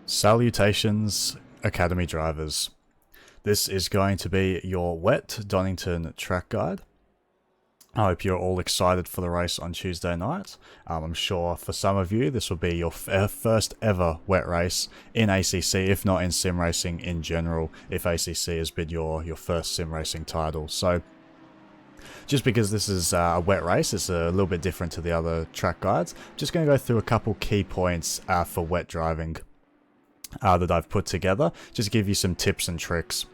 Salutations, Academy drivers. This is going to be your wet Donington track guide. I hope you're all excited for the race on Tuesday night. I'm sure for some of you this will be your first ever wet race in ACC, if not in sim racing in general, if ACC has been your first sim racing title. So just because this is a wet race, it's a little bit different to the other track guides. I'm just going to go through a couple key points for wet driving that I've put together, just to give you some tips and tricks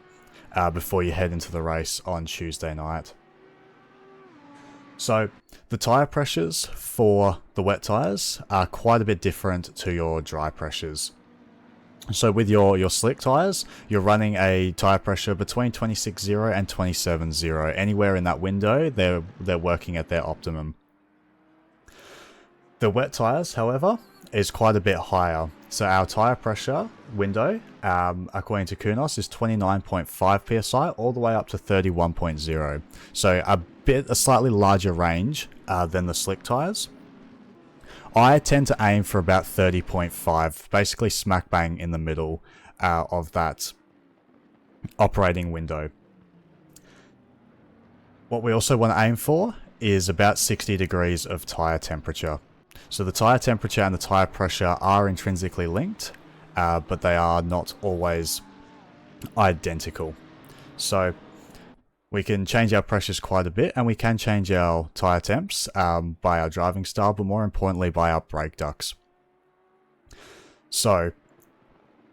before you head into the race on Tuesday night. So the tyre pressures for the wet tyres are quite a bit different to your dry pressures. So with your slick tyres, you're running a tyre pressure between 26.0 and 27.0. Anywhere in that window, they're working at their optimum. The wet tyres, however, is quite a bit higher. So our tyre pressure window, according to Kunos, is 29.5 psi all the way up to 31.0. So a slightly larger range than the slick tyres. I tend to aim for about 30.5, basically smack bang in the middle of that operating window. What we also want to aim for is about 60 degrees of tyre temperature. So the tyre temperature and the tyre pressure are intrinsically linked, but they are not always identical. So we can change our pressures quite a bit, and we can change our tyre temps by our driving style, but more importantly by our brake ducts. So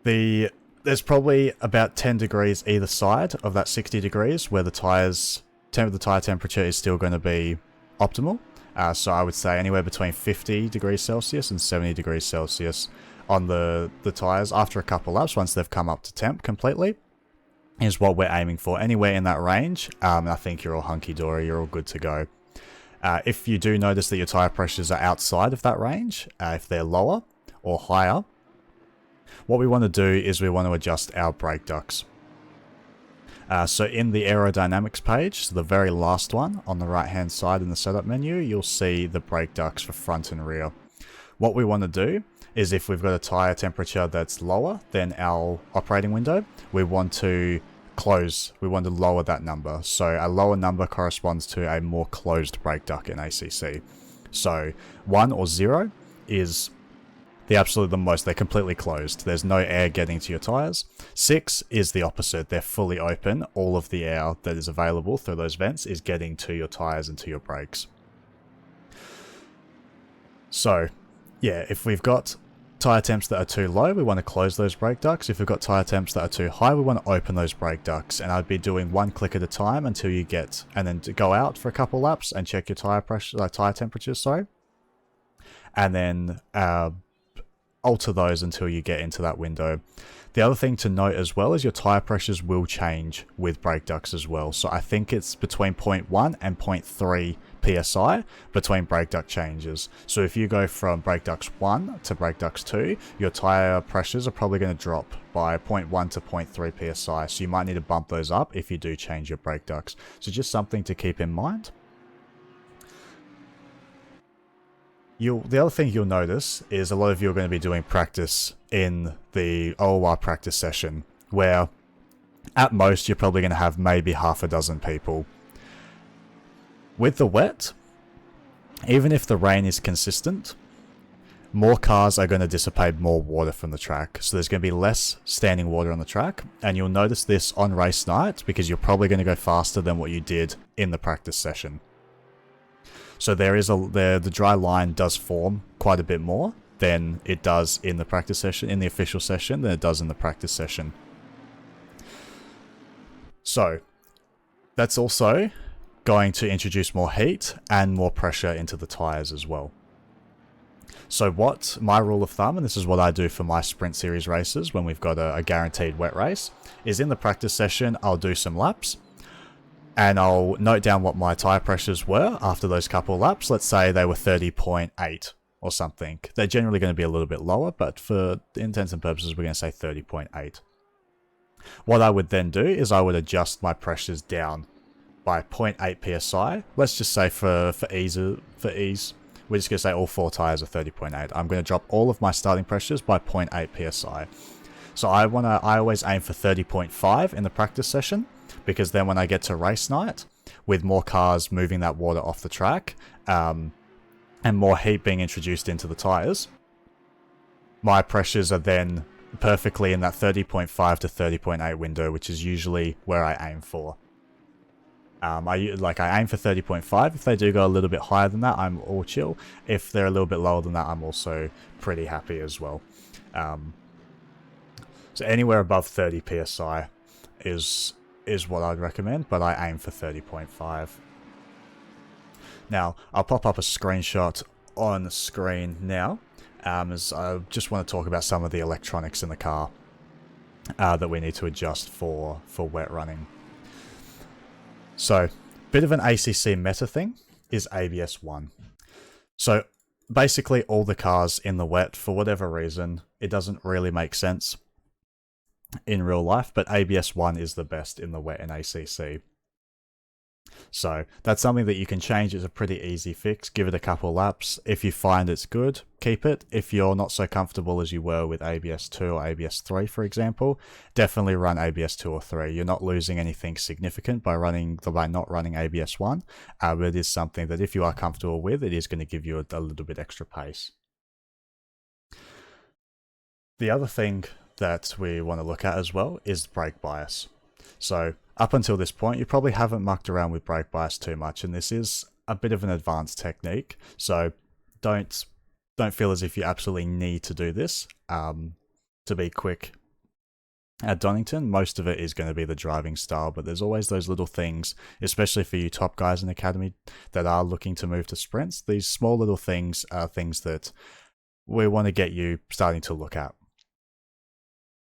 there's probably about 10 degrees either side of that 60 degrees where the tyre temperature is still going to be optimal. So I would say anywhere between 50 degrees Celsius and 70 degrees Celsius on the tyres after a couple laps, once they've come up to temp completely, is what we're aiming for. Anywhere in that range, I think you're all hunky-dory, you're all good to go. If you do notice that your tyre pressures are outside of that range, if they're lower or higher, what we want to do is we want to adjust our brake ducts. So in the aerodynamics page, so the very last one on the right hand side in the setup menu, you'll see the brake ducts for front and rear. What we want to do is, if we've got a tyre temperature that's lower than our operating window, we want to lower that number. So a lower number corresponds to a more closed brake duct in ACC. So 1 or 0 is the most. They're completely closed. There's no air getting to your tyres. 6 is the opposite. They're fully open. All of the air that is available through those vents is getting to your tyres and to your brakes. So yeah, if we've got tyre temps that are too low, we want to close those brake ducts. If we've got tyre temps that are too high, we want to open those brake ducts. And I'd be doing one click at a time until you get, and then to go out for a couple laps and check your tyre temperatures, and then alter those until you get into that window. The other thing to note as well is your tyre pressures will change with brake ducts as well. So I think it's between 0.1 and 0.3 psi between brake duct changes. So if you go from brake ducts 1 to brake ducts 2, your tyre pressures are probably going to drop by 0.1 to 0.3 psi. So you might need to bump those up if you do change your brake ducts. So just something to keep in mind. The other thing you'll notice is a lot of you are going to be doing practice in the OOR practice session, where at most you're probably going to have maybe half a dozen people. With the wet, even if the rain is consistent, more cars are going to dissipate more water from the track. So there's going to be less standing water on the track, and you'll notice this on race night because you're probably going to go faster than what you did in the practice session. So the dry line does form quite a bit more than it does in the practice session, in the official session, than it does in the practice session. So that's also going to introduce more heat and more pressure into the tyres as well. So what my rule of thumb, and this is what I do for my sprint series races when we've got a guaranteed wet race, is in the practice session I'll do some laps, and I'll note down what my tyre pressures were after those couple of laps. Let's say they were 30.8 or something. They're generally going to be a little bit lower, but for intents and purposes, we're going to say 30.8. What I would then do is I would adjust my pressures down by 0.8 psi. Let's just say for ease, we're just going to say all 4 tyres are 30.8. I'm going to drop all of my starting pressures by 0.8 psi. So I always aim for 30.5 in the practice session, because then when I get to race night, with more cars moving that water off the track, and more heat being introduced into the tyres, my pressures are then perfectly in that 30.5 to 30.8 window, which is usually where I aim for. I aim for 30.5. If they do go a little bit higher than that, I'm all chill. If they're a little bit lower than that, I'm also pretty happy as well. So anywhere above 30 psi is what I'd recommend, but I aim for 30.5. Now, I'll pop up a screenshot on the screen now, as I just want to talk about some of the electronics in the car that we need to adjust for wet running. So, bit of an ACC meta thing is ABS 1. So, basically all the cars in the wet, for whatever reason, it doesn't really make sense in real life, but ABS 1 is the best in the wet in ACC. So that's something that you can change. It's a pretty easy fix. Give it a couple laps. If you find it's good, keep it. If you're not so comfortable as you were with ABS 2 or ABS 3, for example, definitely run ABS 2 or 3. You're not losing anything significant by not running ABS 1, but it is something that if you are comfortable with, it is going to give you a little bit extra pace. The other thing that we want to look at as well is brake bias. So up until this point, you probably haven't mucked around with brake bias too much, and this is a bit of an advanced technique. So don't feel as if you absolutely need to do this to be quick at Donington. Most of it is going to be the driving style, but there's always those little things, especially for you top guys in Academy that are looking to move to sprints. These small little things are things that we want to get you starting to look at.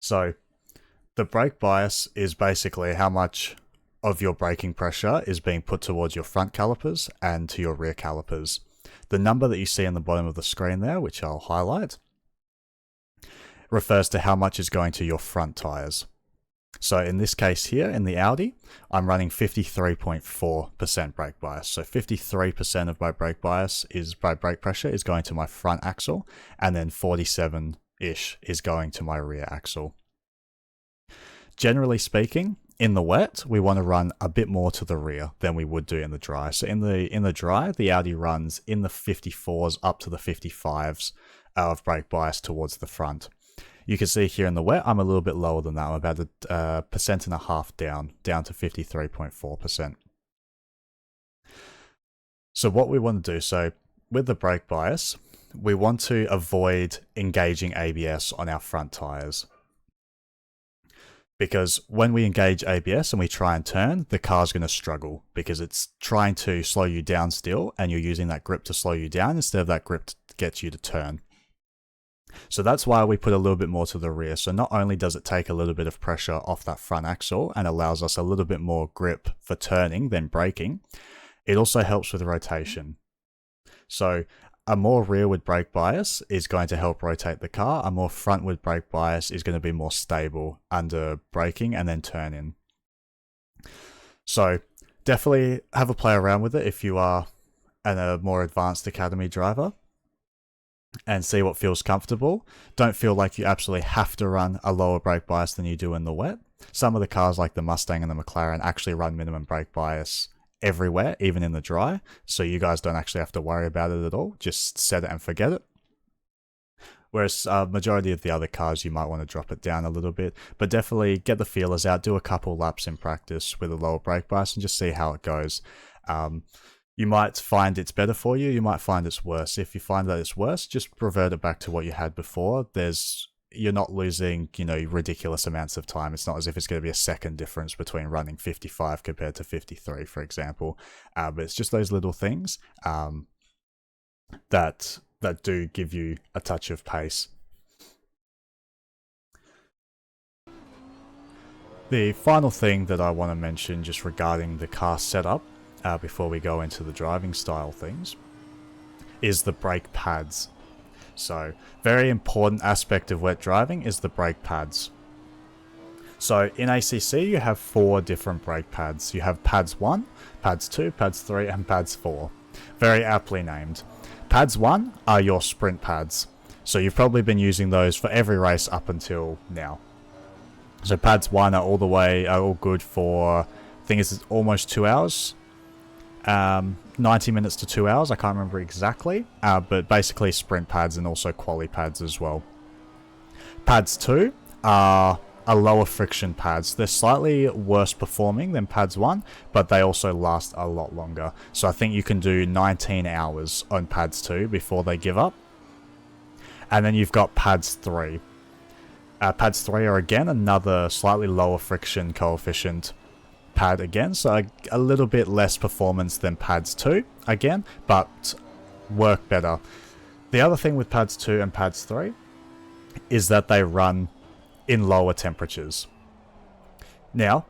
So the brake bias is basically how much of your braking pressure is being put towards your front calipers and to your rear calipers. The number that you see on the bottom of the screen there, which I'll highlight, refers to how much is going to your front tyres. So in this case here, in the Audi, I'm running 53.4% brake bias. So 53% of my brake pressure is going to my front axle, and then 47-ish is going to my rear axle. Generally speaking, in the wet, we want to run a bit more to the rear than we would do in the dry. So in the dry, the Audi runs in the 54s up to the 55s of brake bias towards the front. You can see here in the wet, I'm a little bit lower than that. I'm about 1.5% down to 53.4%. So what we want to do, so with the brake bias, we want to avoid engaging ABS on our front tyres. Because when we engage ABS and we try and turn, the car's going to struggle because it's trying to slow you down still, and you're using that grip to slow you down instead of that grip to get you to turn. So that's why we put a little bit more to the rear. So not only does it take a little bit of pressure off that front axle and allows us a little bit more grip for turning than braking, it also helps with rotation. So a more rearward brake bias is going to help rotate the car. A more frontward brake bias is going to be more stable under braking and then turn in. So definitely have a play around with it if you are a more advanced Academy driver, and see what feels comfortable. Don't feel like you absolutely have to run a lower brake bias than you do in the wet. Some of the cars like the Mustang and the McLaren actually run minimum brake bias everywhere, even in the dry, so you guys don't actually have to worry about it at all. Just set it and forget it. Whereas majority of the other cars, you might want to drop it down a little bit, but definitely get the feelers out, do a couple laps in practice with a lower brake bias and just see how it goes. You might find it's better for you, you might find it's worse. If you find that it's worse, just revert it back to what you had before. You're not losing, ridiculous amounts of time. It's not as if it's going to be a second difference between running 55 compared to 53, for example. But it's just those little things that do give you a touch of pace. The final thing that I want to mention just regarding the car setup before we go into the driving style things is the brake pads. So, very important aspect of wet driving is the brake pads. So, in ACC, you have 4 different brake pads. You have pads 1, pads 2, pads 3, and pads 4. Very aptly named. Pads 1 are your sprint pads. So you've probably been using those for every race up until now. So pads 1 are all good for, I think it's almost 2 hours. 90 minutes to 2 hours, I can't remember exactly. But basically sprint pads and also quali pads as well. Pads 2 are lower friction pads. They're slightly worse performing than pads 1, but they also last a lot longer. So I think you can do 19 hours on pads 2 before they give up. And then you've got pads 3. Pads 3 are again another slightly lower friction coefficient pad again, so a little bit less performance than pads 2 again, but work better. The other thing with pads 2 and pads 3 is that they run in lower temperatures. Now,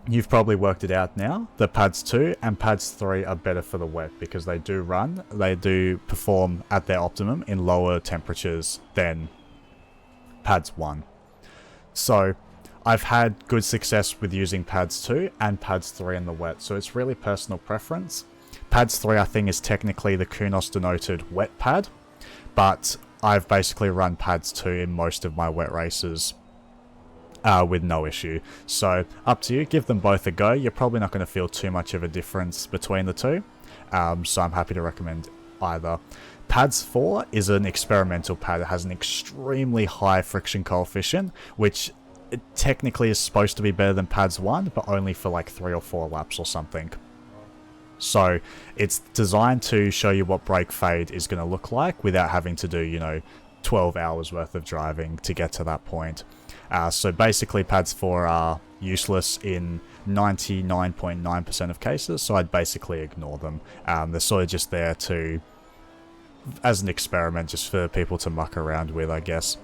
you've probably worked it out now, the pads 2 and pads 3 are better for the wet because they do perform at their optimum in lower temperatures than pads 1. So I've had good success with using pads 2 and pads 3 in the wet, so it's really personal preference. Pads 3 I think is technically the Kunos denoted wet pad, but I've basically run pads 2 in most of my wet races with no issue. So up to you, give them both a go. You're probably not going to feel too much of a difference between the two, so I'm happy to recommend either. Pads 4 is an experimental pad. It has an extremely high friction coefficient, which it technically is supposed to be better than pads 1, but only for like 3 or 4 laps or something. So it's designed to show you what brake fade is going to look like without having to do, 12 hours worth of driving to get to that point. So basically pads 4 are useless in 99.9% of cases, so I'd basically ignore them. They're sort of just there as an experiment, just for people to muck around with, I guess.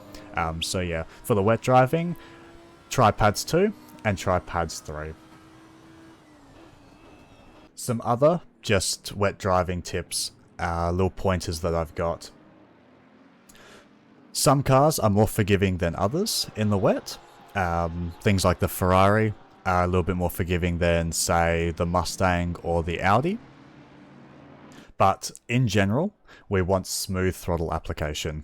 So yeah, for the wet driving, try pads 2 and try pads 3. Some other just wet driving tips, little pointers that I've got. Some cars are more forgiving than others in the wet. Things like the Ferrari are a little bit more forgiving than, say, the Mustang or the Audi. But in general, we want smooth throttle application.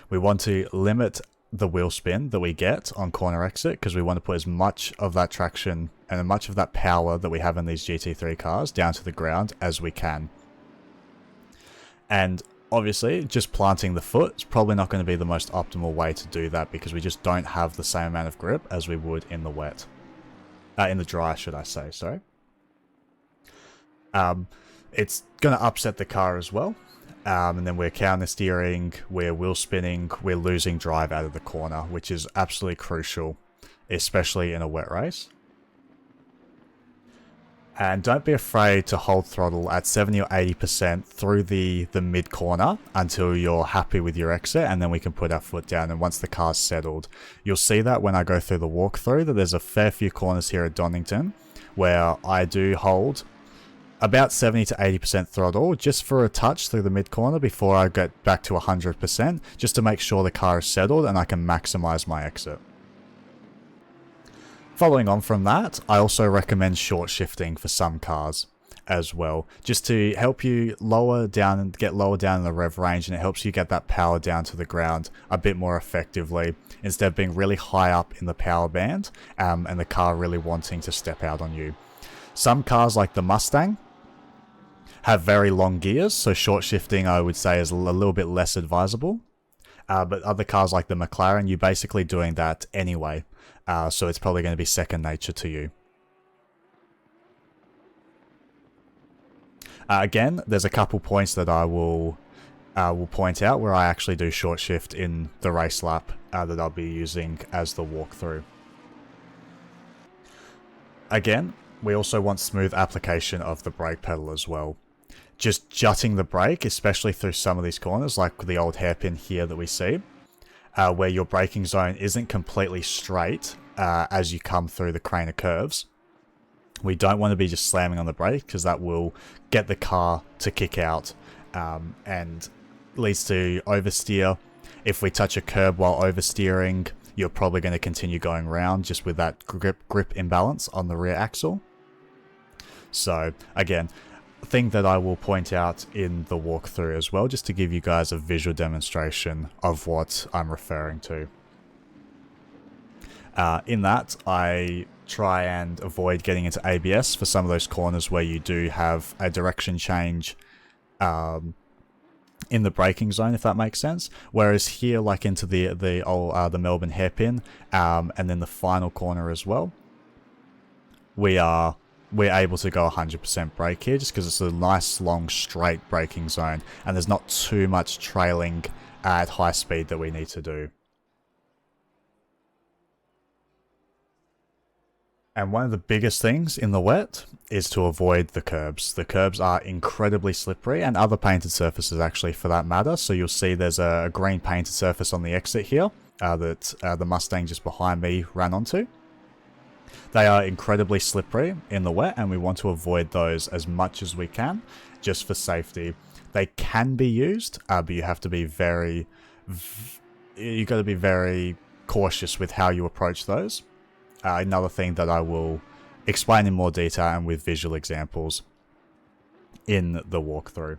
We want to limit the wheel spin that we get on corner exit because we want to put as much of that traction and as much of that power that we have in these GT3 cars down to the ground as we can. And obviously, just planting the foot is probably not going to be the most optimal way to do that because we just don't have the same amount of grip as we would in the wet. In the dry, should I say, sorry. It's going to upset the car as well. And then we're counter steering, we're wheel spinning, we're losing drive out of the corner, which is absolutely crucial, especially in a wet race. And don't be afraid to hold throttle at 70 or 80% through the mid corner until you're happy with your exit, and then we can put our foot down. And once the car's settled, you'll see that when I go through the walkthrough, that there's a fair few corners here at Donington where I do hold about 70 to 80% throttle just for a touch through the mid corner before I get back to 100%, just to make sure the car is settled and I can maximize my exit. Following on from that, I also recommend short shifting for some cars as well, just to help you lower down and get lower down in the rev range, and it helps you get that power down to the ground a bit more effectively instead of being really high up in the power band and the car really wanting to step out on you. Some cars like the Mustang have very long gears, so short shifting I would say is a little bit less advisable. But other cars like the McLaren, you're basically doing that anyway, so it's probably going to be second nature to you. Again, there's a couple points that I will point out where I actually do short shift in the race lap that I'll be using as the walkthrough. Again, we also want smooth application of the brake pedal as well. Just jutting the brake, especially through some of these corners, like the old hairpin here that we see, where your braking zone isn't completely straight as you come through the crane of curves. We don't want to be just slamming on the brake because that will get the car to kick out and leads to oversteer. If we touch a curb while oversteering, you're probably going to continue going round just with that grip imbalance on the rear axle. So again, thing that I will point out in the walkthrough as well, just to give you guys a visual demonstration of what I'm referring to. In that, I try and avoid getting into ABS for some of those corners where you do have a direction change in the braking zone, if that makes sense. Whereas here, like into the Melbourne hairpin, and then the final corner as well, we're able to go 100% brake here, just because it's a nice long straight braking zone, and there's not too much trailing at high speed that we need to do. And one of the biggest things in the wet is to avoid the curbs. The curbs are incredibly slippery, and other painted surfaces actually for that matter. So you'll see there's a green painted surface on the exit here that the Mustang just behind me ran onto. They are incredibly slippery in the wet, and we want to avoid those as much as we can, just for safety. They can be used, but you have to be very cautious with how you approach those. Another thing that I will explain in more detail and with visual examples in the walkthrough.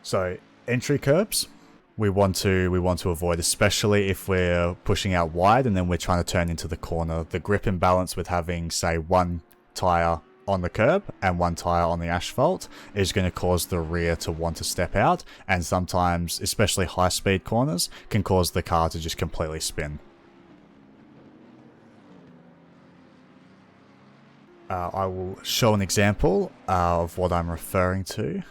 So entry curbs, we want to avoid, especially if we're pushing out wide and then we're trying to turn into the corner. The grip imbalance with having, say, one tire on the curb and one tire on the asphalt is going to cause the rear to want to step out, and sometimes, especially high speed corners, can cause the car to just completely spin. I will show an example of what I'm referring to.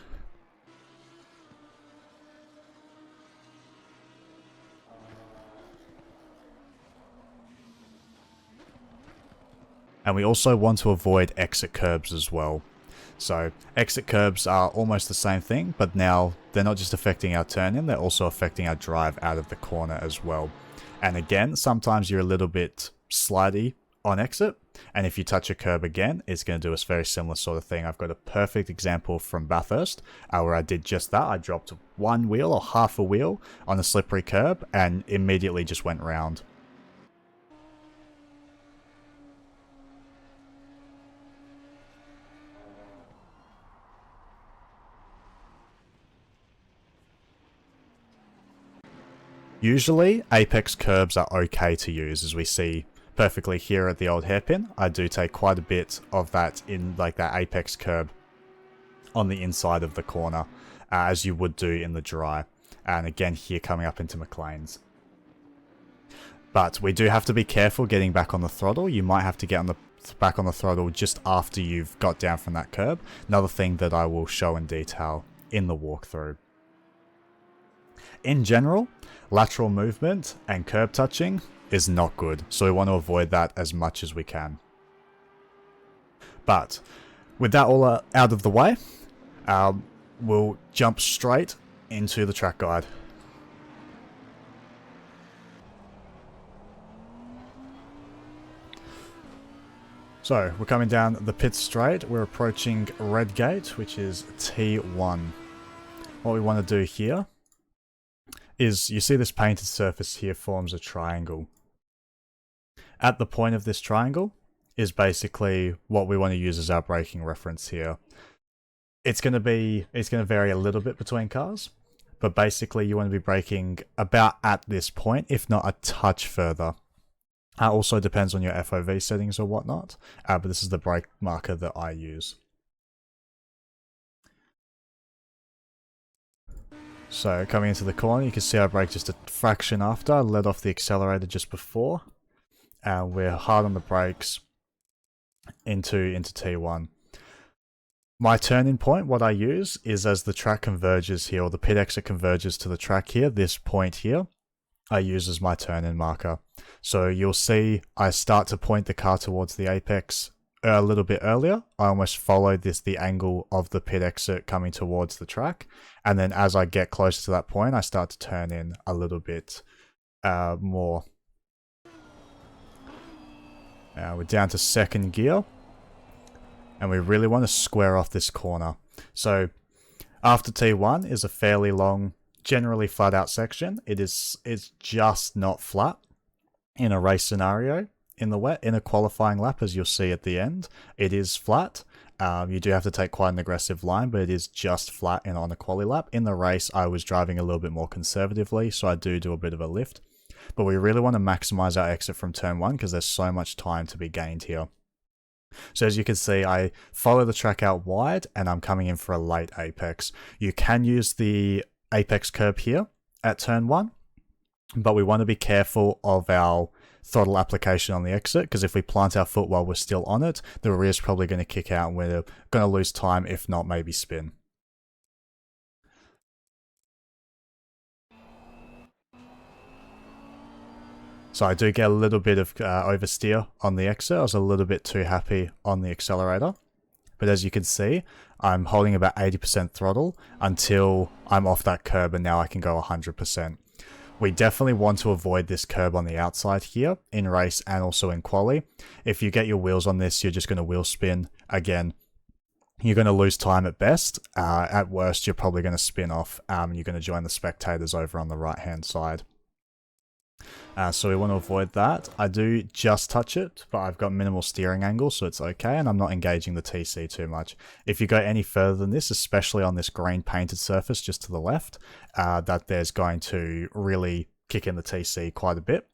And we also want to avoid exit curbs as well. So exit curbs are almost the same thing, but now they're not just affecting our turn in, they're also affecting our drive out of the corner as well. And again, sometimes you're a little bit slidey on exit, and if you touch a curb again, it's going to do a very similar sort of thing. I've got a perfect example from Bathurst where I did just that. I dropped one wheel or half a wheel on a slippery curb and immediately just went round. Usually, apex curbs are okay to use, as we see perfectly here at the old hairpin. I do take quite a bit of that in, like, that apex curb on the inside of the corner, as you would do in the dry. And again here coming up into McLean's. But we do have to be careful getting back on the throttle. You might have to get back on the throttle just after you've got down from that curb. Another thing that I will show in detail in the walkthrough. In general, lateral movement and curb touching is not good, so we want to avoid that as much as we can. But with that all out of the way, we'll jump straight into the track guide. So we're coming down the pit straight, we're approaching Red Gate, which is T1. What we want to do here is, you see this painted surface here forms a triangle. At the point of this triangle is basically what we want to use as our braking reference here. It's going to vary a little bit between cars, but basically you want to be braking about at this point, if not a touch further. Also depends on your FOV settings or whatnot, but this is the brake marker that I use. So coming into the corner, you can see I brake just a fraction after. I let off the accelerator just before. We're hard on the brakes into T1. My turning point, what I use is as the track converges here, or the pit exit converges to the track here, this point here, I use as my turn-in marker. So you'll see I start to point the car towards the apex a little bit earlier. I almost follow the angle of the pit exit coming towards the track, and then as I get closer to that point, I start to turn in a little bit more. Now we're down to second gear, and we really want to square off this corner. So after T1 is a fairly long, generally flat out section. It's just not flat in a race scenario. In the wet, in a qualifying lap, as you'll see at the end, it is flat. You do have to take quite an aggressive line, but it is just flat and on a quali lap. In the race, I was driving a little bit more conservatively, so I do a bit of a lift. But we really want to maximize our exit from turn 1 because there's so much time to be gained here. So as you can see, I follow the track out wide and I'm coming in for a late apex. You can use the apex curb here at turn 1, but we want to be careful of our throttle application on the exit, because if we plant our foot while we're still on it, the rear is probably going to kick out and we're going to lose time, if not maybe spin. So I do get a little bit of oversteer on the exit. I was a little bit too happy on the accelerator. But as you can see, I'm holding about 80% throttle until I'm off that curb, and now I can go 100%. We definitely want to avoid this curb on the outside here in race and also in quali. If you get your wheels on this, you're just going to wheel spin. Again, you're going to lose time at best. At worst, you're probably going to spin off and you're going to join the spectators over on the right-hand side. So we want to avoid that. I do just touch it, but I've got minimal steering angle, so it's okay, and I'm not engaging the TC too much. If you go any further than this, especially on this green painted surface just to the left, that there's going to really kick in the TC quite a bit.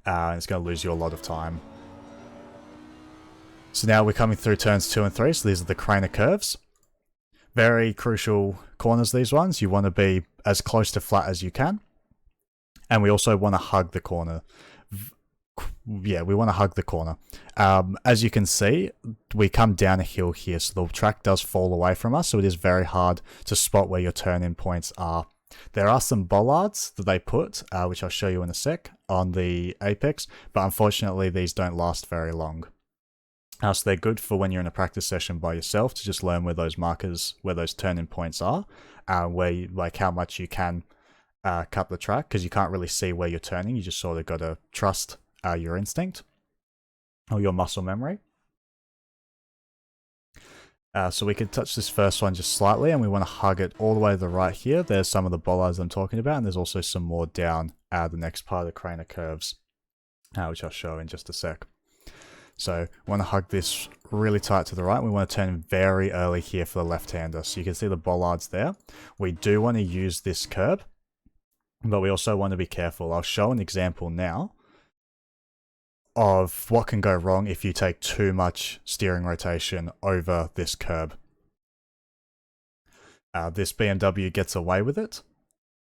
And it's going to lose you a lot of time. So now we're coming through turns 2 and 3, so these are the Craner curves. Very crucial corners, these ones. You want to be as close to flat as you can. And we also want to hug the corner. Yeah, we want to hug the corner. As you can see, we come down a hill here, so the track does fall away from us, so it is very hard to spot where your turn-in points are. There are some bollards that they put, which I'll show you in a sec, on the apex, but unfortunately these don't last very long. So they're good for when you're in a practice session by yourself to just learn where those markers, where those turn-in points are, where you, like how much you can cut the track, because you can't really see where you're turning. You just sort of got to trust your instinct or your muscle memory. So we can touch this first one just slightly, and we want to hug it all the way to the right here. There's some of the bollards I'm talking about, and there's also some more down the next part of the Craner curves, which I'll show in just a sec. So we want to hug this really tight to the right. We want to turn very early here for the left-hander. So you can see the bollards there. We do want to use this curb, but we also want to be careful. I'll show an example now of what can go wrong if you take too much steering rotation over this curb. This BMW gets away with it,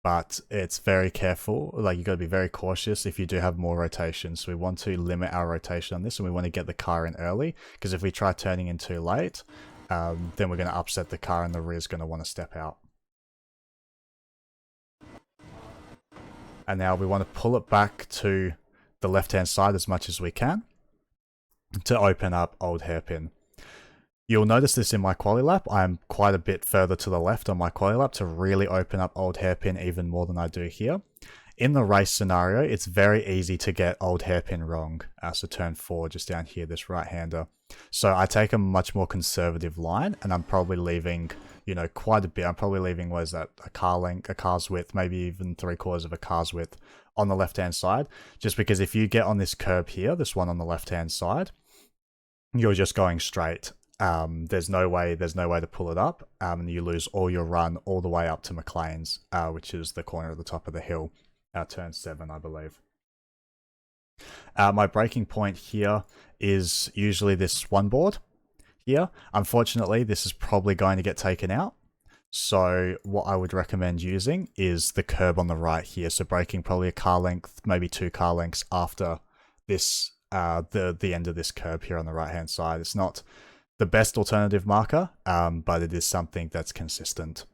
but it's very careful. Like, you got to be very cautious if you do have more rotation. So we want to limit our rotation on this, and we want to get the car in early, because if we try turning in too late, then we're going to upset the car and the rear is going to want to step out. And now we want to pull it back to the left-hand side as much as we can to open up old hairpin. You'll notice this in my quali lap. I'm quite a bit further to the left on my quali lap to really open up old hairpin even more than I do here. In the race scenario, it's very easy to get old hairpin wrong. So turn 4, just down here, this right-hander. So I take a much more conservative line, and I'm probably leaving, you know, quite a bit. I'm probably leaving, what is that, a car length, a car's width, maybe even 3/4 of a car's width on the left-hand side. Just because if you get on this curb here, this one on the left-hand side, you're just going straight. There's no way to pull it up, and you lose all your run all the way up to McLean's, which is the corner at the top of the hill, turn 7, I believe. My braking point here is usually this one board here. Unfortunately, this is probably going to get taken out. So what I would recommend using is the curb on the right here. So braking probably a car length, maybe 2 car lengths after this, the end of this curb here on the right hand side. It's not the best alternative marker, but it is something that's consistent.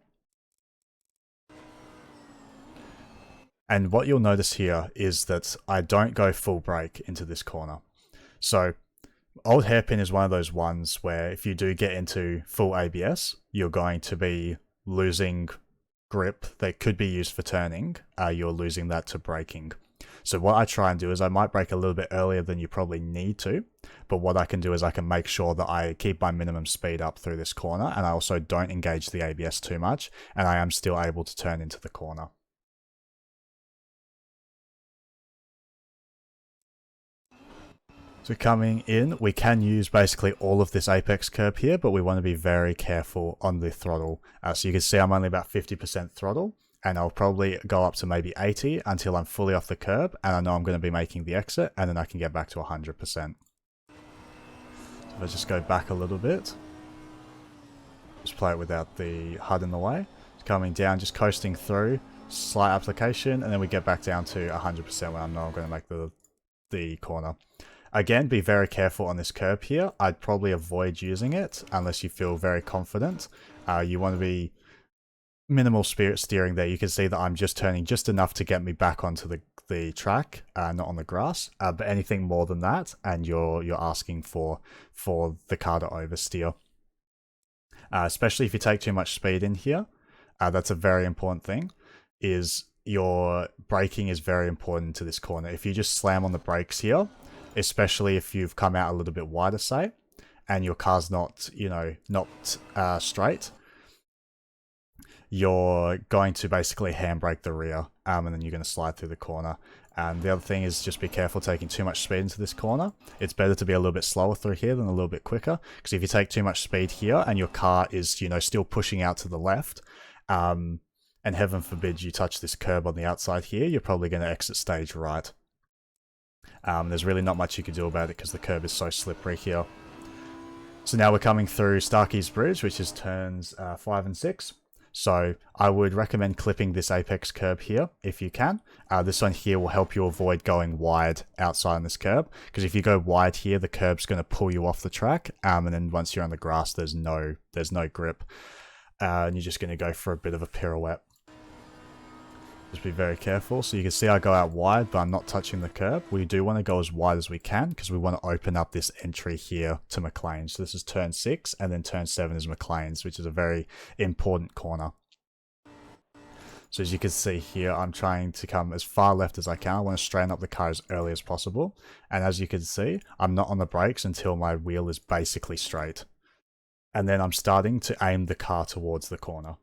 And what you'll notice here is that I don't go full brake into this corner. So old hairpin is one of those ones where if you do get into full ABS, you're going to be losing grip that could be used for turning. You're losing that to braking. So what I try and do is I might brake a little bit earlier than you probably need to, but what I can do is I can make sure that I keep my minimum speed up through this corner, and I also don't engage the ABS too much, and I am still able to turn into the corner. So coming in, we can use basically all of this apex curb here, but we want to be very careful on the throttle. So you can see I'm only about 50% throttle, and I'll probably go up to maybe 80 until I'm fully off the curb, and I know I'm going to be making the exit, and then I can get back to 100%. So if I just go back a little bit, just play it without the HUD in the way. Coming down, just coasting through, slight application, and then we get back down to 100% when I know I'm going to make the corner. Again, be very careful on this curb here. I'd probably avoid using it unless you feel very confident. You want to be minimal spirit steering there. You can see that I'm just turning just enough to get me back onto the track, not on the grass. But anything more than that, and you're asking for the car to oversteer. Especially if you take too much speed in here. That's a very important thing. Is your braking is very important to this corner. If you just slam on the brakes here, especially if you've come out a little bit wider, say, and your car's not, not straight, you're going to basically handbrake the rear, and then you're going to slide through the corner. And the other thing is just be careful taking too much speed into this corner. It's better to be a little bit slower through here than a little bit quicker, because if you take too much speed here and your car is, still pushing out to the left, and heaven forbid you touch this curb on the outside here, you're probably going to exit stage right. There's really not much you can do about it because the curb is so slippery here. So now we're coming through Starkey's Bridge, which is turns 5 and 6. So I would recommend clipping this apex curb here if you can. This one here will help you avoid going wide outside on this curb, because if you go wide here, the curb's going to pull you off the track, and then once you're on the grass, there's no grip, and you're just going to go for a bit of a pirouette. Just be very careful. So you can see I go out wide, but I'm not touching the curb. We do want to go as wide as we can because we want to open up this entry here to McLean's. So this is turn 6, and then turn 7 is McLean's, which is a very important corner. So as you can see here, I'm trying to come as far left as I can. I want to straighten up the car as early as possible. And as you can see, I'm not on the brakes until my wheel is basically straight. And then I'm starting to aim the car towards the corner.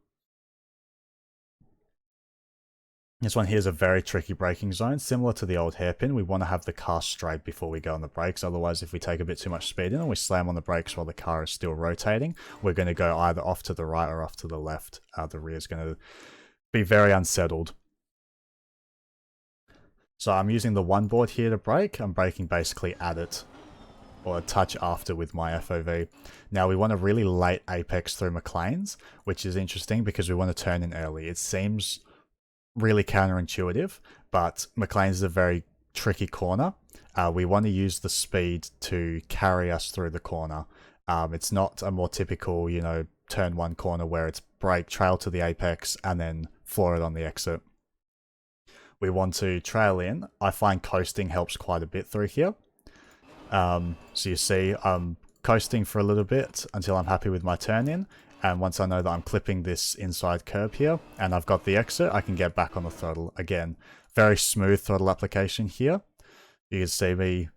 This one here is a very tricky braking zone. Similar to the old hairpin, we want to have the car straight before we go on the brakes. Otherwise, if we take a bit too much speed in and we slam on the brakes while the car is still rotating, we're going to go either off to the right or off to the left. The rear is going to be very unsettled. So I'm using the one board here to brake. I'm braking basically at it, or a touch after with my FOV. Now we want a really late apex through McLean's, which is interesting because we want to turn in early. It seems really counterintuitive, but McLean's is a very tricky corner. We want to use the speed to carry us through the corner. It's not a more typical, turn 1 corner where it's brake, trail to the apex, and then floor it on the exit. We want to trail in. I find coasting helps quite a bit through here. So you see I'm coasting for a little bit until I'm happy with my turn in. And once I know that I'm clipping this inside curb here and I've got the exit, I can get back on the throttle. Again, very smooth throttle application here. You can see me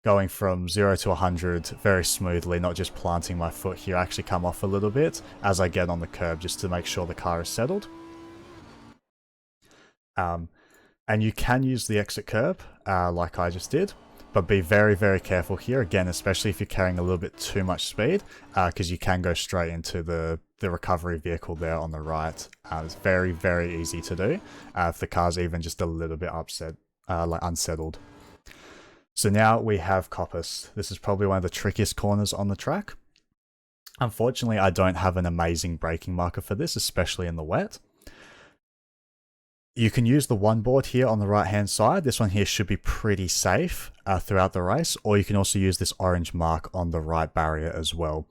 going from 0 to 100 very smoothly, not just planting my foot here. I actually come off a little bit as I get on the curb just to make sure the car is settled. And you can use the exit curb like I just did. But be very, very careful here, again, especially if you're carrying a little bit too much speed, because you can go straight into the recovery vehicle there on the right. It's very, very easy to do if the car's even just a little bit upset, unsettled. So now we have Coppice. This is probably one of the trickiest corners on the track. Unfortunately, I don't have an amazing braking marker for this, especially in the wet. You can use the one board here on the right hand side. This one here should be pretty safe throughout the race, or you can also use this orange mark on the right barrier as well.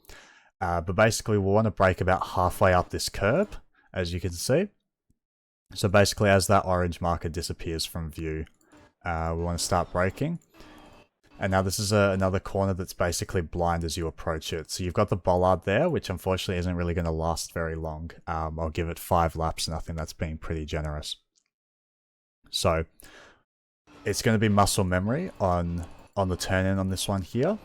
But basically we'll want to brake about halfway up this curb, as you can see. So basically as that orange marker disappears from view, we want to start braking. And now this is another corner that's basically blind as you approach it. So you've got the bollard there, which unfortunately isn't really going to last very long. I'll give it 5 laps, and I think that's being pretty generous. So it's going to be muscle memory on the turn in on this one here.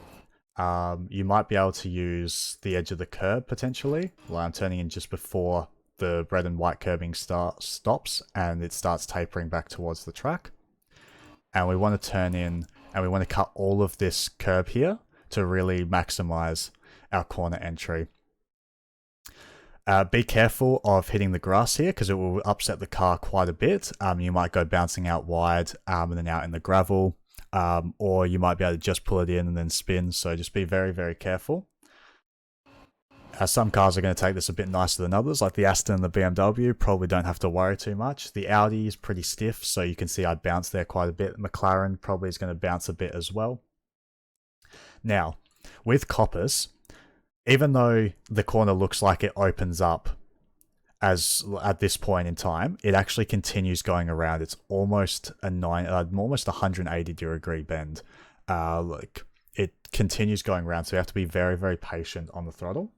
You might be able to use the edge of the curb potentially. Well, I'm turning in just before the red and white curbing stops and it starts tapering back towards the track. And we want to turn in And we want to cut all of this curb here to really maximize our corner entry. Be careful of hitting the grass here because it will upset the car quite a bit. You might go bouncing out wide and then out in the gravel, or you might be able to just pull it in and then spin. So just be very, very careful. Some cars are going to take this a bit nicer than others, like the Aston and the BMW probably don't have to worry too much. The Audi is pretty stiff, so you can see I bounce there quite a bit. McLaren probably is going to bounce a bit as well. Now, with Choppiness, even though the corner looks like it opens up as at this point in time, it actually continues going around. It's almost almost 180-degree bend. Like it continues going around, so you have to be very, very patient on the throttle.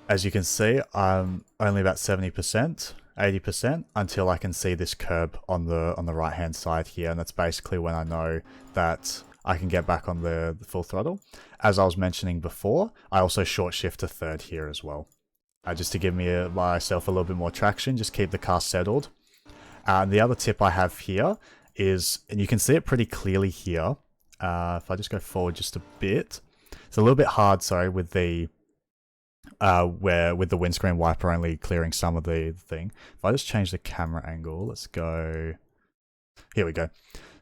As you can see, I'm only about 70%, 80% until I can see this curb on the right hand side here, and that's basically when I know that I can get back on the full throttle. As I was mentioning before, I also short shift to third here as well, just to give myself a little bit more traction, just keep the car settled. The other tip I have here is, and you can see it pretty clearly here, if I just go forward just a bit, it's a little bit hard, sorry, with the with the windscreen wiper only clearing some of the thing. If I just change the camera angle, let's go, here we go.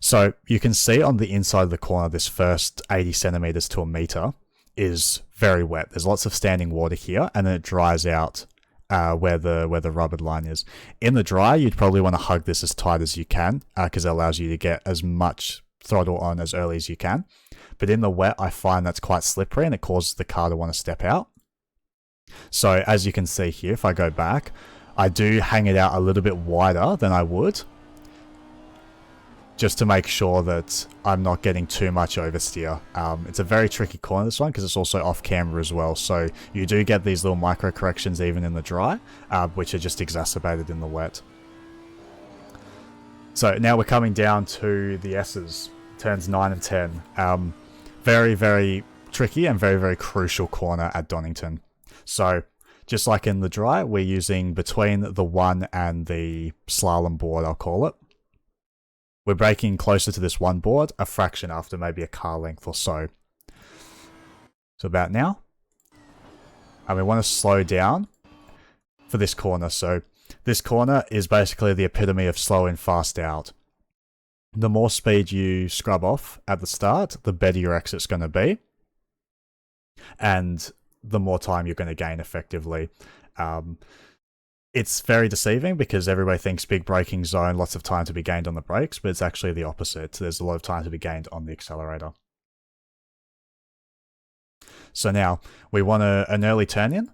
So you can see on the inside of the corner, this first 80 centimeters to a meter is very wet. There's lots of standing water here, and then it dries out where the rubbered line is. In the dry, you'd probably want to hug this as tight as you can because it allows you to get as much throttle on as early as you can. But in the wet, I find that's quite slippery and it causes the car to want to step out. So as you can see here, if I go back, I do hang it out a little bit wider than I would, just to make sure that I'm not getting too much oversteer. It's a very tricky corner, this one, because it's also off camera as well. So you do get these little micro corrections even in the dry, which are just exacerbated in the wet. So now we're coming down to the S's, turns 9 and 10. Very, very tricky and very, very crucial corner at Donington. So just like in the dry, we're using between the 1 and the slalom board, I'll call it. We're braking closer to this one board, a fraction after maybe a car length or so. So about now. And we want to slow down for this corner. So this corner is basically the epitome of slow in, fast out. The more speed you scrub off at the start, the better your exit's going to be. And the more time you're going to gain effectively. It's very deceiving because everybody thinks big braking zone, lots of time to be gained on the brakes, but it's actually the opposite. There's a lot of time to be gained on the accelerator. So now we want an early turn in.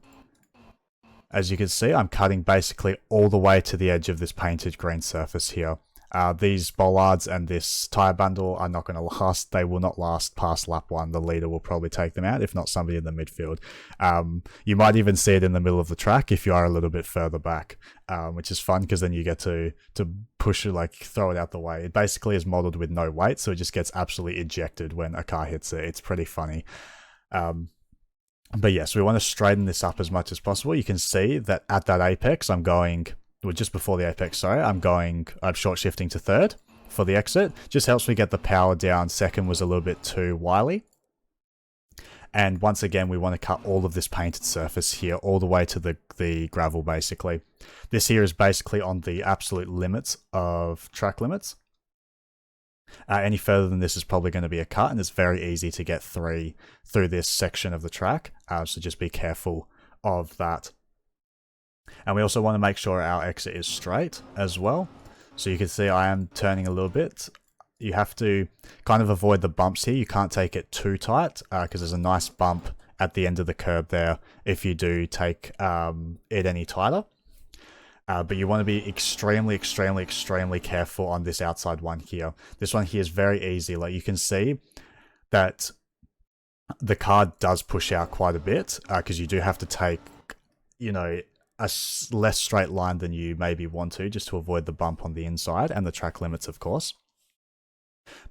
As you can see, I'm cutting basically all the way to the edge of this painted green surface here. These bollards and this tyre bundle are not going to last. They will not last past lap 1. The leader will probably take them out, if not somebody in the midfield. You might even see it in the middle of the track if you are a little bit further back, which is fun because then you get to push it, like throw it out the way. It basically is modeled with no weight, so it just gets absolutely ejected when a car hits it. It's pretty funny. But yes, we want to straighten this up as much as possible. You can see that at that apex, I'm going... well, just before the apex, sorry, I'm short shifting to third for the exit. Just helps me get the power down. Second was a little bit too wily. And once again, we want to cut all of this painted surface here, all the way to the gravel, basically. This here is basically on the absolute limits of track limits. Any further than this is probably going to be a cut, and it's very easy to get through this section of the track. So just be careful of that. And we also want to make sure our exit is straight as well. So you can see I am turning a little bit. You have to kind of avoid the bumps here. You can't take it too tight because there's a nice bump at the end of the curb there if you do take it any tighter. But you want to be extremely, extremely, extremely careful on this outside one here. This one here is very easy. Like you can see that the car does push out quite a bit because you do have to take, you know, a less straight line than you maybe want to, just to avoid the bump on the inside and the track limits, of course.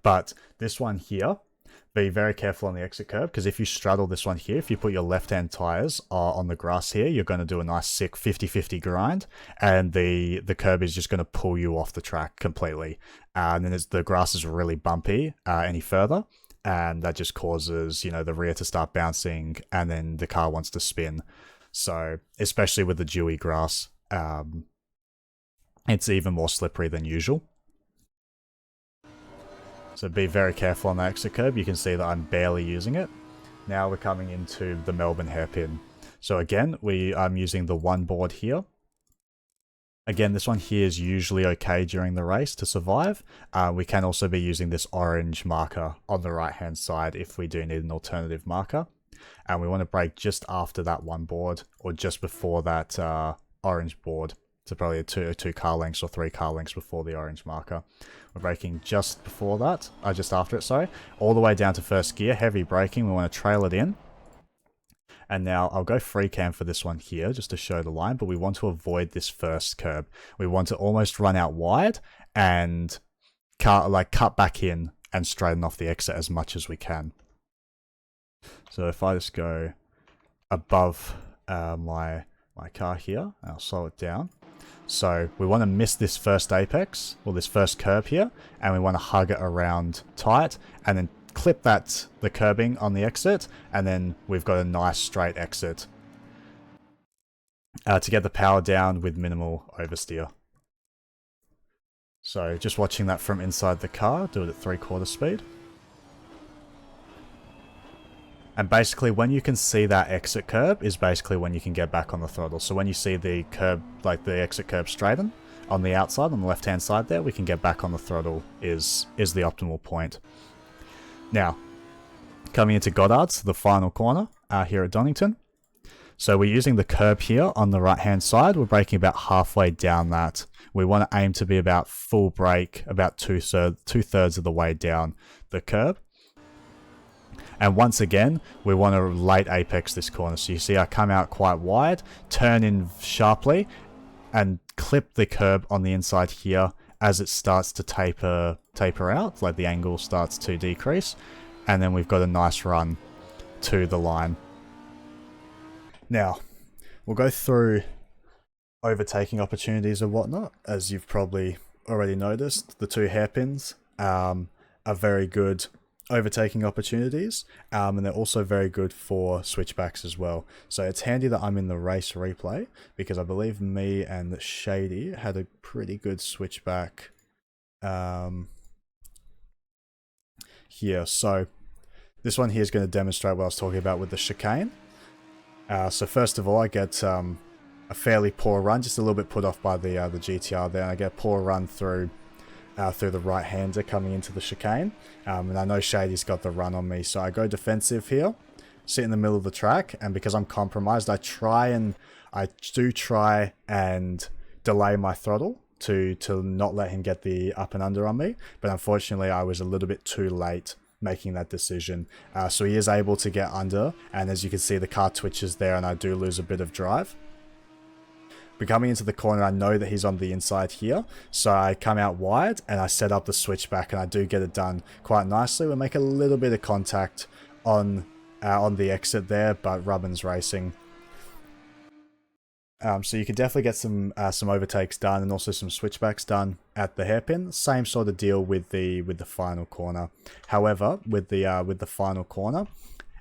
But this one here, be very careful on the exit curb, because if you straddle this one here, if you put your left-hand tyres on the grass here, you're going to do a nice sick 50-50 grind, and the curb is just going to pull you off the track completely. And then the grass is really bumpy any further, and that just causes, you know, the rear to start bouncing, and then the car wants to spin. So, especially with the dewy grass, it's even more slippery than usual. So be very careful on the exit curb. You can see that I'm barely using it. Now we're coming into the Melbourne hairpin. So again, I'm using the one board here. Again, this one here is usually okay during the race to survive. We can also be using this orange marker on the right hand side if we do need an alternative marker. And we want to brake just after that one board, or just before that orange board. So probably two car lengths or 3 car lengths before the orange marker. We're braking just before that, just after it, sorry. All the way down to first gear, heavy braking. We want to trail it in. And now I'll go free cam for this one here, just to show the line, but we want to avoid this first curb. We want to almost run out wide and cut back in and straighten off the exit as much as we can. So if I just go above my car here, I'll slow it down. So we want to miss this first apex, or this first curb here, and we want to hug it around tight, and then clip the curbing on the exit, and then we've got a nice straight exit to get the power down with minimal oversteer. So just watching that from inside the car, do it at 3/4 speed. And basically when you can see that exit curb is basically when you can get back on the throttle. So when you see the curb, like the exit curb straighten on the outside, on the left hand side there, we can get back on the throttle is the optimal point. Now, coming into Goddard's, the final corner here at Donington. So we're using the curb here on the right hand side. We're braking about halfway down that. We want to aim to be about full brake, about two-thirds of the way down the curb. And once again, we want to late apex this corner. So you see I come out quite wide, turn in sharply, and clip the curb on the inside here as it starts to taper out, like the angle starts to decrease. And then we've got a nice run to the line. Now, we'll go through overtaking opportunities and whatnot. As you've probably already noticed, the 2 hairpins are very good overtaking opportunities, and they're also very good for switchbacks as well. So it's handy that I'm in the race replay, because I believe me and Shady had a pretty good switchback here. So this one here is going to demonstrate what I was talking about with the chicane. So first of all, I get a fairly poor run, just a little bit put off by the GTR there, and I get a poor run through the right-hander coming into the chicane. And I know Shady's got the run on me, so I go defensive here, sit in the middle of the track, and because I'm compromised, I do try and delay my throttle to not let him get the up and under on me, but unfortunately I was a little bit too late making that decision. So he is able to get under, and as you can see the car twitches there and I do lose a bit of drive. But coming into the corner, I know that he's on the inside here, so I come out wide and I set up the switchback, and I do get it done quite nicely. We make a little bit of contact on the exit there, but Rubbin's racing. So you can definitely get some overtakes done and also some switchbacks done at the hairpin. Same sort of deal with the final corner. However, with the final corner,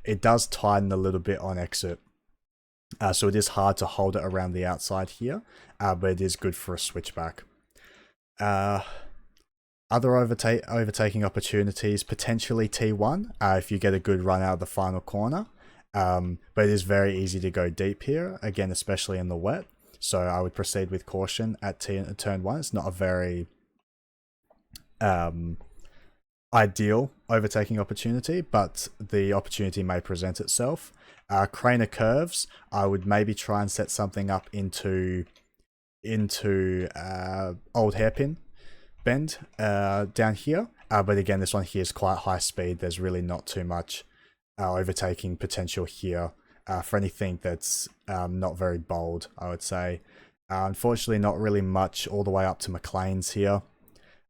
it does tighten a little bit on exit. So it is hard to hold it around the outside here, but it is good for a switchback. Other overtaking opportunities, potentially T1, if you get a good run out of the final corner. But it is very easy to go deep here, again, especially in the wet. So I would proceed with caution at turn 1. It's not a very ideal overtaking opportunity, but the opportunity may present itself. Craner curves, I would maybe try and set something up into old hairpin bend down here. But again, this one here is quite high speed. There's really not too much overtaking potential here for anything that's not very bold, I would say. Unfortunately, not really much all the way up to McLean's here.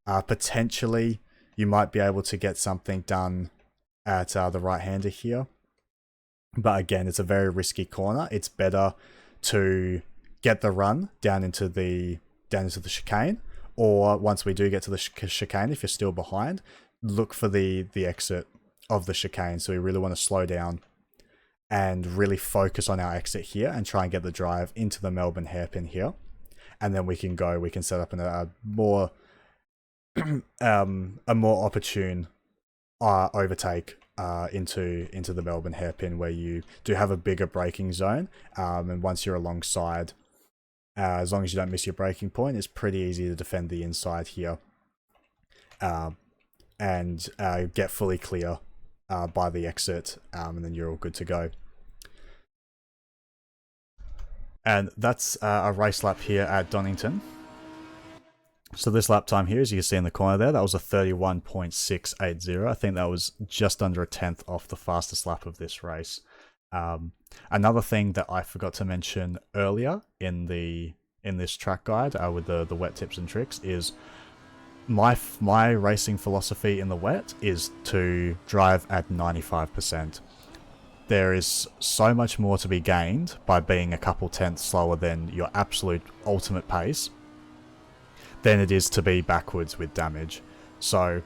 Potentially, you might be able to get something done at the right-hander here. But again, it's a very risky corner. It's better to get the run down into the chicane, or once we do get to the chicane, if you're still behind, look for the exit of the chicane. So we really want to slow down and really focus on our exit here and try and get the drive into the Melbourne hairpin here. And then we can set up a more opportune overtake into the Melbourne hairpin, where you do have a bigger braking zone, and once you're alongside, as long as you don't miss your braking point, it's pretty easy to defend the inside here, and get fully clear by the exit, and then you're all good to go. And that's a race lap here at Donington. So this lap time here, as you can see in the corner there, that was a 31.680. I think that was just under a tenth off the fastest lap of this race. Another thing that I forgot to mention earlier in this track guide with the wet tips and tricks is my racing philosophy in the wet is to drive at 95%. There is so much more to be gained by being a couple tenths slower than your absolute ultimate pace than it is to be backwards with damage. So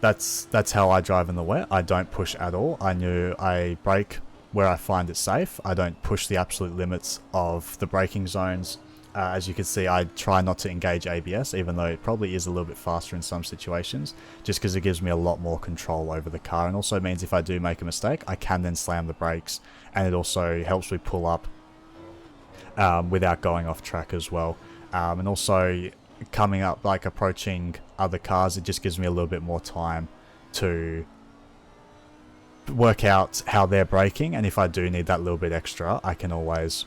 that's how I drive in the wet. I don't push at all. I brake where I find it safe. I don't push the absolute limits of the braking zones. As you can see, I try not to engage ABS, even though it probably is a little bit faster in some situations, just because it gives me a lot more control over the car, and also means if I do make a mistake, I can then slam the brakes, and it also helps me pull up without going off track as well. And also coming up, like approaching other cars, it just gives me a little bit more time to work out how they're braking, and if I do need that little bit extra, I can always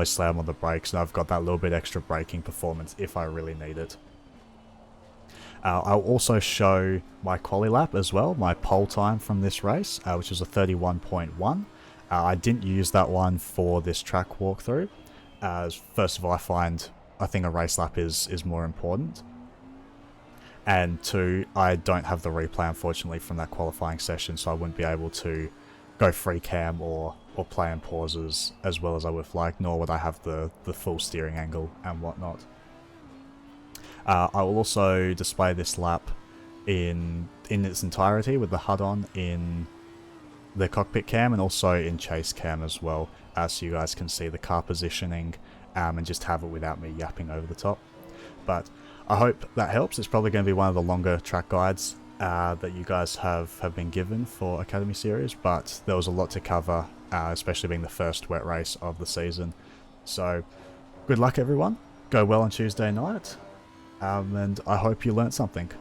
slam on the brakes, and I've got that little bit extra braking performance if I really need it. I'll also show my quali lap as well, my pole time from this race, which was a 31.1. I didn't use that one for this track walkthrough. First of all, I think a race lap is more important. And two, I don't have the replay, unfortunately, from that qualifying session, so I wouldn't be able to go free cam or play in pauses as well as I would have liked, nor would I have the full steering angle and whatnot. I will also display this lap in its entirety with the HUD on in the cockpit cam and also in chase cam as well, so you guys can see the car positioning and just have it without me yapping over the top. But I hope that helps. It's probably going to be one of the longer track guides that you guys have been given for Academy Series, but there was a lot to cover, especially being the first wet race of the season. So good luck everyone, go well on Tuesday night, and I hope you learnt something.